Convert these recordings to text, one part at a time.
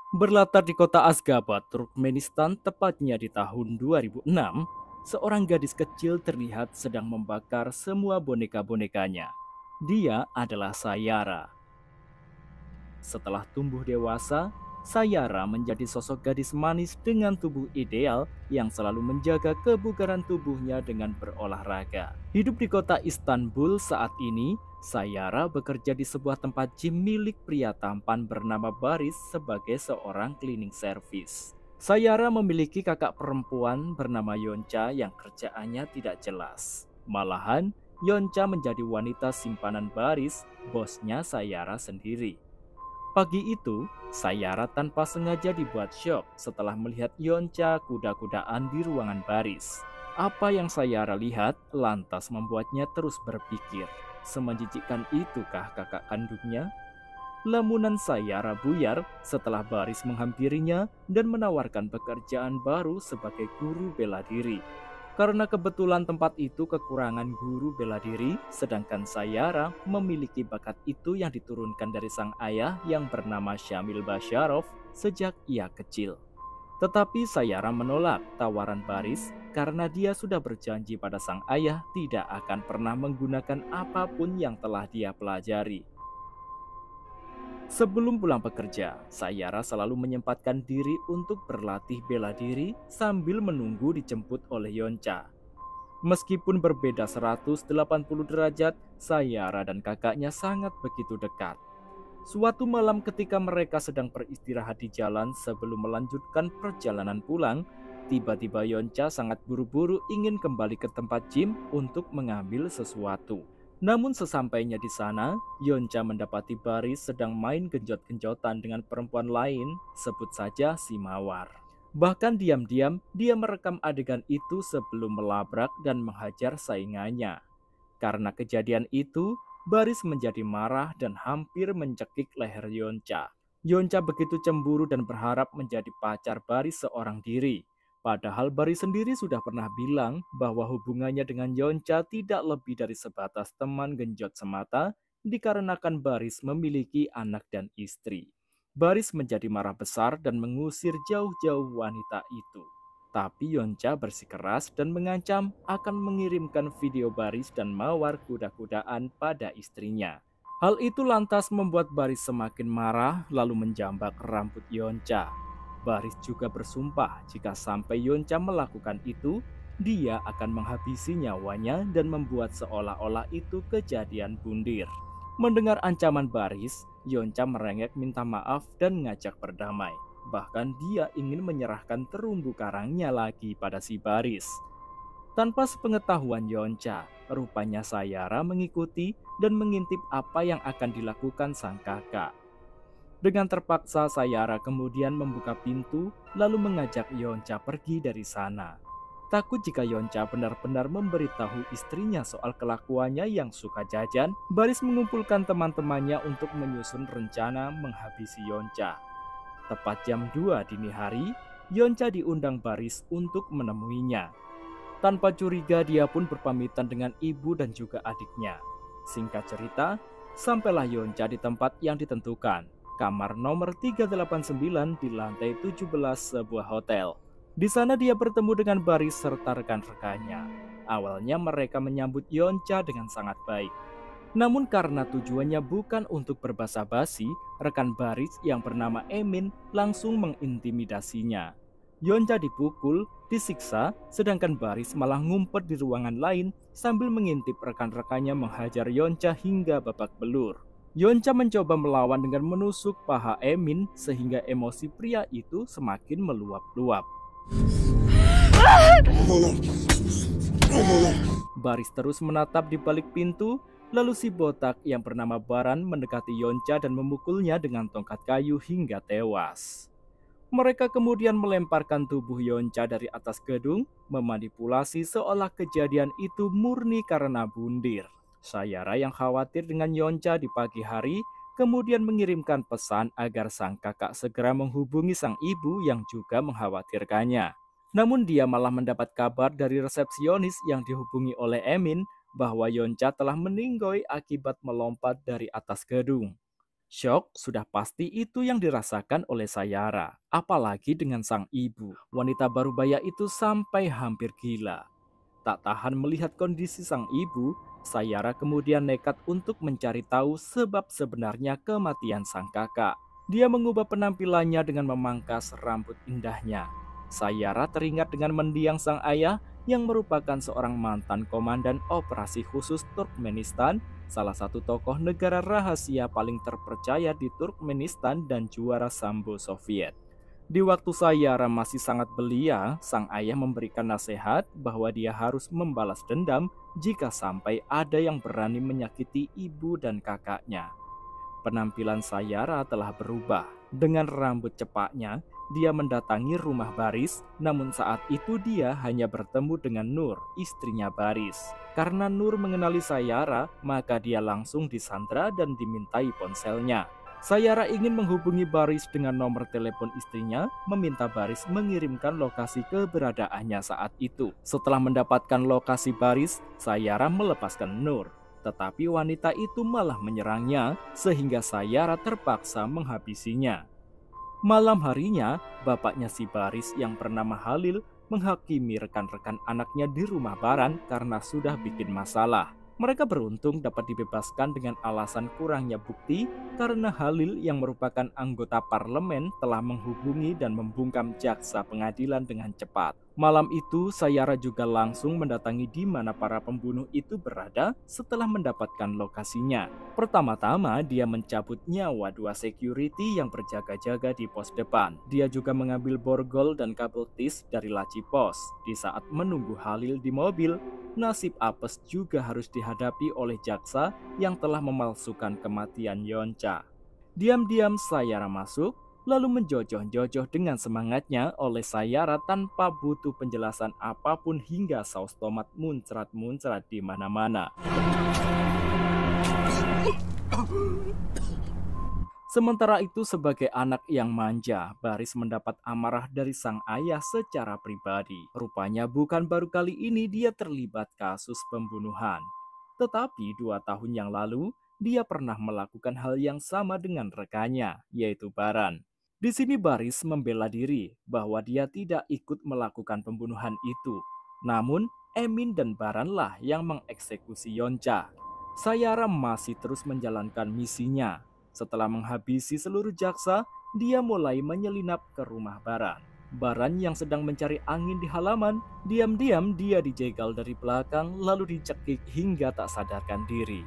Berlatar di kota Asgabat, Turkmenistan, tepatnya di tahun 2006, seorang gadis kecil terlihat sedang membakar semua boneka-bonekanya. Dia adalah Sayara. Setelah tumbuh dewasa, Sayara menjadi sosok gadis manis dengan tubuh ideal yang selalu menjaga kebugaran tubuhnya dengan berolahraga. Hidup di kota Istanbul saat ini, Sayara bekerja di sebuah tempat gym milik pria tampan bernama Baris sebagai seorang cleaning service. Sayara memiliki kakak perempuan bernama Yonca yang kerjaannya tidak jelas. Malahan, Yonca menjadi wanita simpanan Baris, bosnya Sayara sendiri. Pagi itu, Sayara tanpa sengaja dibuat syok setelah melihat Yonca kuda-kudaan di ruangan baris. Apa yang Sayara lihat lantas membuatnya terus berpikir, semenjijikkan itukah kakak kandungnya? Lamunan Sayara buyar setelah Baris menghampirinya dan menawarkan pekerjaan baru sebagai guru bela diri. Karena kebetulan tempat itu kekurangan guru bela diri, sedangkan Sayara memiliki bakat itu yang diturunkan dari sang ayah yang bernama Syamil Basharov sejak ia kecil. Tetapi Sayara menolak tawaran Baris karena dia sudah berjanji pada sang ayah tidak akan pernah menggunakan apapun yang telah dia pelajari. Sebelum pulang bekerja, Sayara selalu menyempatkan diri untuk berlatih bela diri sambil menunggu dijemput oleh Yonca. Meskipun berbeda 180 derajat, Sayara dan kakaknya sangat begitu dekat. Suatu malam ketika mereka sedang beristirahat di jalan sebelum melanjutkan perjalanan pulang, tiba-tiba Yonca sangat buru-buru ingin kembali ke tempat gym untuk mengambil sesuatu. Namun sesampainya di sana, Yonca mendapati Baris sedang main genjot-genjotan dengan perempuan lain, sebut saja si Mawar. Bahkan diam-diam dia merekam adegan itu sebelum melabrak dan menghajar saingannya. Karena kejadian itu, Baris menjadi marah dan hampir mencekik leher Yonca. Yonca begitu cemburu dan berharap menjadi pacar Baris seorang diri. Padahal Baris sendiri sudah pernah bilang bahwa hubungannya dengan Yonca tidak lebih dari sebatas teman genjot semata dikarenakan Baris memiliki anak dan istri. Baris menjadi marah besar dan mengusir jauh-jauh wanita itu. Tapi Yonca bersikeras dan mengancam akan mengirimkan video Baris dan Mawar kuda-kudaan pada istrinya. Hal itu lantas membuat Baris semakin marah lalu menjambak rambut Yonca. Baris juga bersumpah jika sampai Yonca melakukan itu, dia akan menghabisi nyawanya dan membuat seolah-olah itu kejadian bundir. Mendengar ancaman Baris, Yonca merengek minta maaf dan ngajak berdamai. Bahkan dia ingin menyerahkan terumbu karangnya lagi pada si Baris. Tanpa sepengetahuan Yonca, rupanya Sayara mengikuti dan mengintip apa yang akan dilakukan sang kakak. Dengan terpaksa Sayara kemudian membuka pintu lalu mengajak Yonca pergi dari sana. Takut jika Yonca benar-benar memberitahu istrinya soal kelakuannya yang suka jajan, Baris mengumpulkan teman-temannya untuk menyusun rencana menghabisi Yonca. Tepat jam 2 dini hari, Yonca diundang Baris untuk menemuinya. Tanpa curiga dia pun berpamitan dengan ibu dan juga adiknya. Singkat cerita, sampailah Yonca di tempat yang ditentukan, kamar nomor 389 di lantai 17 sebuah hotel. Di sana dia bertemu dengan Baris serta rekan-rekannya. Awalnya mereka menyambut Yonca dengan sangat baik. Namun karena tujuannya bukan untuk berbasa-basi, rekan Baris yang bernama Emin langsung mengintimidasinya. Yonca dipukul, disiksa, sedangkan Baris malah ngumpet di ruangan lain sambil mengintip rekan-rekannya menghajar Yonca hingga babak belur. Yonca mencoba melawan dengan menusuk paha Emin sehingga emosi pria itu semakin meluap-luap. Baris terus menatap di balik pintu, lalu si botak yang bernama Baran mendekati Yonca dan memukulnya dengan tongkat kayu hingga tewas. Mereka kemudian melemparkan tubuh Yonca dari atas gedung, memanipulasi seolah kejadian itu murni karena bundir. Sayara yang khawatir dengan Yonca di pagi hari, kemudian mengirimkan pesan agar sang kakak segera menghubungi sang ibu yang juga mengkhawatirkannya. Namun dia malah mendapat kabar dari resepsionis yang dihubungi oleh Emin bahwa Yonca telah meninggoy akibat melompat dari atas gedung. Syok sudah pasti itu yang dirasakan oleh Sayara, apalagi dengan sang ibu. Wanita Parubaya itu sampai hampir gila. Tak tahan melihat kondisi sang ibu, Sayara kemudian nekat untuk mencari tahu sebab sebenarnya kematian sang kakak. Dia mengubah penampilannya dengan memangkas rambut indahnya. Sayara teringat dengan mendiang sang ayah yang merupakan seorang mantan komandan operasi khusus Turkmenistan, salah satu tokoh negara rahasia paling terpercaya di Turkmenistan dan juara sambo Soviet. Di waktu Sayara masih sangat belia, sang ayah memberikan nasihat bahwa dia harus membalas dendam jika sampai ada yang berani menyakiti ibu dan kakaknya. Penampilan Sayara telah berubah. Dengan rambut cepaknya, dia mendatangi rumah Baris, namun saat itu dia hanya bertemu dengan Nur, istrinya Baris. Karena Nur mengenali Sayara, maka dia langsung disandra dan dimintai ponselnya. Sayara ingin menghubungi Baris dengan nomor telepon istrinya, meminta Baris mengirimkan lokasi keberadaannya saat itu. Setelah mendapatkan lokasi Baris, Sayara melepaskan Nur. Tetapi wanita itu malah menyerangnya, sehingga Sayara terpaksa menghabisinya. Malam harinya, bapaknya si Baris yang bernama Halil menghakimi rekan-rekan anaknya di rumah Baran karena sudah bikin masalah. Mereka beruntung dapat dibebaskan dengan alasan kurangnya bukti karena Halil yang merupakan anggota parlemen telah menghubungi dan membungkam jaksa pengadilan dengan cepat. Malam itu, Sayara juga langsung mendatangi di mana para pembunuh itu berada setelah mendapatkan lokasinya. Pertama-tama, dia mencabut nyawa dua security yang berjaga-jaga di pos depan. Dia juga mengambil borgol dan kabel tis dari laci pos. Di saat menunggu Halil di mobil, nasib apes juga harus dihadapi oleh jaksa yang telah memalsukan kematian Yonca. Diam-diam Sayara masuk, lalu menjojoh-jojoh dengan semangatnya oleh Sayara tanpa butuh penjelasan apapun hingga saus tomat muncrat-muncrat di mana-mana. Sementara itu sebagai anak yang manja, Baris mendapat amarah dari sang ayah secara pribadi. Rupanya bukan baru kali ini dia terlibat kasus pembunuhan. Tetapi 2 tahun yang lalu, dia pernah melakukan hal yang sama dengan rekannya, yaitu Baran. Di sini Baris membela diri bahwa dia tidak ikut melakukan pembunuhan itu. Namun, Emin dan Baranlah yang mengeksekusi Yonca. Sayara masih terus menjalankan misinya. Setelah menghabisi seluruh jaksa, dia mulai menyelinap ke rumah Baran. Baran yang sedang mencari angin di halaman, diam-diam dia dijegal dari belakang lalu dicekik hingga tak sadarkan diri.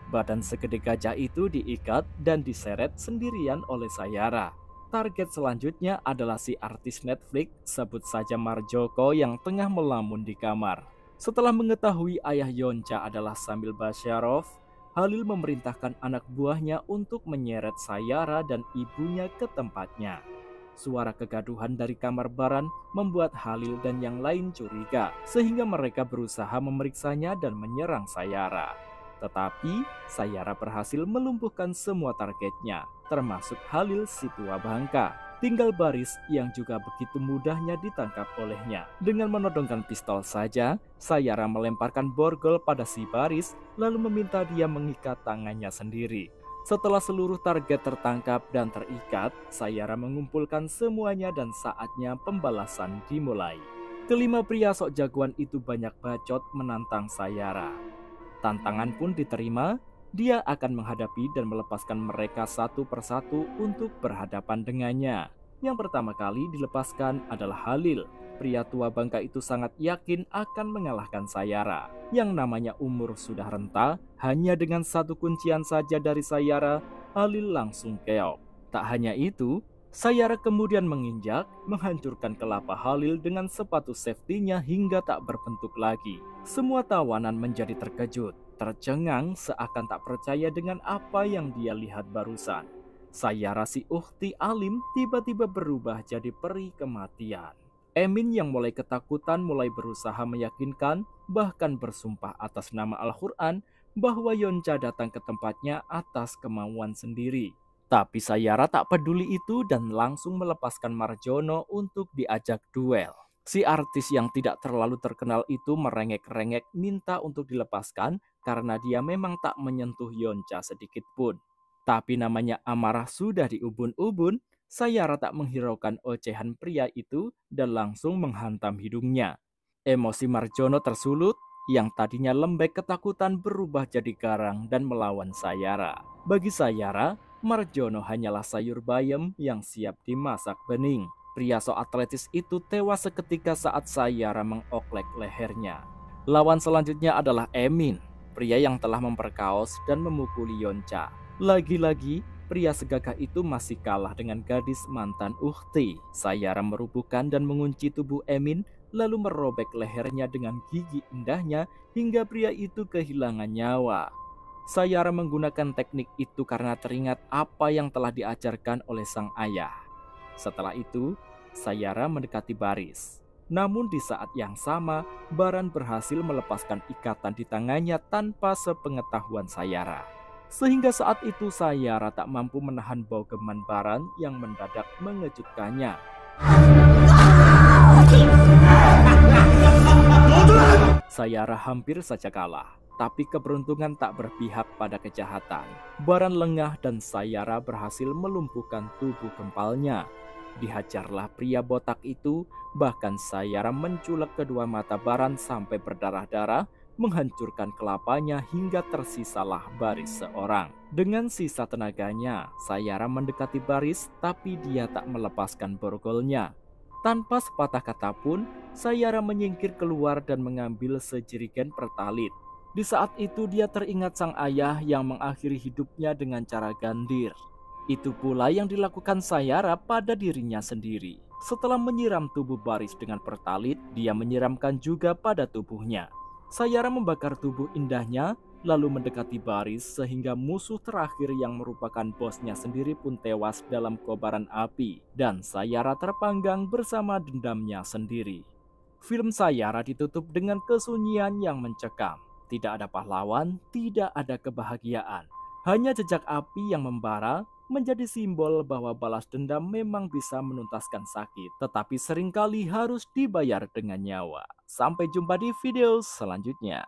Badan segede gajah itu diikat dan diseret sendirian oleh Sayara. Target selanjutnya adalah si artis Netflix, sebut saja Marjoko yang tengah melamun di kamar. Setelah mengetahui ayah Yonca adalah Sambil Basyarov, Halil memerintahkan anak buahnya untuk menyeret Sayara dan ibunya ke tempatnya. Suara kegaduhan dari kamar Baran membuat Halil dan yang lain curiga, sehingga mereka berusaha memeriksanya dan menyerang Sayara. Tetapi Sayara berhasil melumpuhkan semua targetnya, termasuk Halil si tua bangka. Tinggal Baris yang juga begitu mudahnya ditangkap olehnya. Dengan menodongkan pistol saja, Sayara melemparkan borgol pada si Baris, lalu meminta dia mengikat tangannya sendiri. Setelah seluruh target tertangkap dan terikat, Sayara mengumpulkan semuanya dan saatnya pembalasan dimulai. Kelima pria sok jagoan itu banyak bacot menantang Sayara. Tantangan pun diterima, dia akan menghadapi dan melepaskan mereka satu persatu untuk berhadapan dengannya. Yang pertama kali dilepaskan adalah Halil. Pria tua bangka itu sangat yakin akan mengalahkan Sayara. Yang namanya umur sudah renta, hanya dengan satu kuncian saja dari Sayara, Halil langsung keok. Tak hanya itu, Sayara kemudian menginjak, menghancurkan kelapa Halil dengan sepatu safety-nya hingga tak berbentuk lagi. Semua tawanan menjadi terkejut, tercengang seakan tak percaya dengan apa yang dia lihat barusan. Sayara si Ukhti Alim tiba-tiba berubah jadi peri kematian. Emin yang mulai ketakutan mulai berusaha meyakinkan, bahkan bersumpah atas nama Al-Quran bahwa Yonca datang ke tempatnya atas kemauan sendiri. Tapi Sayara tak peduli itu dan langsung melepaskan Marjono untuk diajak duel. Si artis yang tidak terlalu terkenal itu merengek-rengek minta untuk dilepaskan karena dia memang tak menyentuh Yonca sedikit pun. Tapi namanya amarah sudah di ubun-ubun, Sayara tak menghiraukan ocehan pria itu dan langsung menghantam hidungnya. Emosi Marjono tersulut, yang tadinya lembek ketakutan berubah jadi garang dan melawan Sayara. Bagi Sayara, Marjono hanyalah sayur bayam yang siap dimasak bening. Pria so atletis itu tewas seketika saat Sayara mengoklek lehernya. Lawan selanjutnya adalah Emin, pria yang telah memperkaos dan memukuli Yonca. Lagi-lagi, pria segagah itu masih kalah dengan gadis mantan Uhti. Sayara merubuhkan dan mengunci tubuh Emin, lalu merobek lehernya dengan gigi indahnya hingga pria itu kehilangan nyawa. Sayara menggunakan teknik itu karena teringat apa yang telah diajarkan oleh sang ayah. Setelah itu, Sayara mendekati Baris. Namun di saat yang sama, Baran berhasil melepaskan ikatan di tangannya tanpa sepengetahuan Sayara. Sehingga saat itu Sayara tak mampu menahan bau geman Baran yang mendadak mengejutkannya. Sayara hampir saja kalah, tapi keberuntungan tak berpihak pada kejahatan. Baran lengah dan Sayara berhasil melumpuhkan tubuh gempalnya. Dihajarlah pria botak itu, bahkan Sayara menculak kedua mata Baran sampai berdarah-darah, menghancurkan kelapanya hingga tersisalah Baris seorang. Dengan sisa tenaganya, Sayara mendekati Baris, tapi dia tak melepaskan borgolnya. Tanpa sepatah kata pun, Sayara menyingkir keluar dan mengambil sejerigen pertalit. Di saat itu dia teringat sang ayah yang mengakhiri hidupnya dengan cara gandir. Itu pula yang dilakukan Sayara pada dirinya sendiri. Setelah menyiram tubuh Baris dengan pertalit, dia menyiramkan juga pada tubuhnya. Sayara membakar tubuh indahnya, lalu mendekati Baris sehingga musuh terakhir yang merupakan bosnya sendiri pun tewas dalam kobaran api, dan Sayara terpanggang bersama dendamnya sendiri. Film Sayara ditutup dengan kesunyian yang mencekam. Tidak ada pahlawan, tidak ada kebahagiaan. Hanya jejak api yang membara menjadi simbol bahwa balas dendam memang bisa menuntaskan sakit, tetapi seringkali harus dibayar dengan nyawa. Sampai jumpa di video selanjutnya.